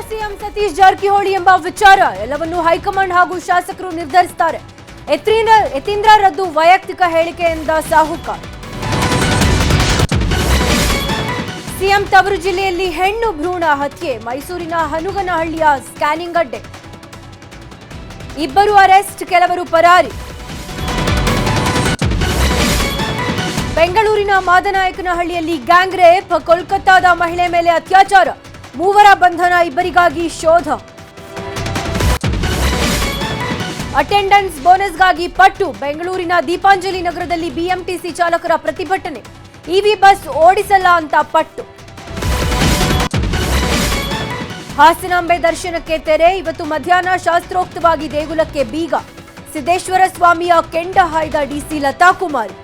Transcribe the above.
CM Satish Jarkiholi ಎಂಬ ವಿಚಾರ ಎಲ್ಲವನ್ನು ಹೈಕಮಾಂಡ್ ಹಾಗೂ ಶಾಸಕರು ನಿರ್ಧರಿಸುತ್ತಾರೆ. ಯತೀಂದ್ರ ರದ್ದು ವೈಯಕ್ತಿಕ ಹೇಳಿಕೆಯಿಂದ ಸಾಹುಕಾರ. ಸಿಎಂ ತವರು ಜಿಲ್ಲೆಯಲ್ಲಿ ಹೆಣ್ಣು ಭ್ರೂಣ ಹತ್ಯೆ, ಮೈಸೂರಿನ ಹನುಗನಹಳ್ಳಿಯ ಸ್ಕ್ಯಾನಿಂಗ್ ಅಡ್ಡೆ. ಇಬ್ಬರು ಅರೆಸ್ಟ್, ಕೆಲವರು ಪರಾರಿ. ಬೆಂಗಳೂರಿನ ಮಾದನಾಯಕನಹಳ್ಳಿಯಲ್ಲಿ ಗ್ಯಾಂಗ್ ರೇಪ್, ಕೋಲ್ಕತ್ತಾದ ಮಹಿಳೆ ಮೇಲೆ ಅತ್ಯಾಚಾರ, ಮೂವರ ಬಂಧನ, ಇಬ್ಬರಿಗಾಗಿ ಶೋಧ. ಅಟೆಂಡೆನ್ಸ್ ಬೋನಸ್ಗಾಗಿ ಪಟ್ಟು, ಬೆಂಗಳೂರಿನ ದೀಪಾಂಜಲಿ ನಗರದಲ್ಲಿ ಬಿಎಂಟಿಸಿ ಚಾಲಕರ ಪ್ರತಿಭಟನೆ, ಇವಿ ಬಸ್ ಓಡಿಸಲ್ಲ ಅಂತ ಪಟ್ಟು. ಹಾಸನಾಂಬೆ ದರ್ಶನಕ್ಕೆ ತೆರೆ, ಇವತ್ತು ಮಧ್ಯಾಹ್ನ ಶಾಸ್ತ್ರೋಕ್ತವಾಗಿ ದೇಗುಲಕ್ಕೆ ಬೀಗ. ಸಿದ್ದೇಶ್ವರ ಸ್ವಾಮಿಯ ಕೆಂಡ ಹಾಯ್ದ ಡಿಸಿ ಲತಾ ಕುಮಾರಿ.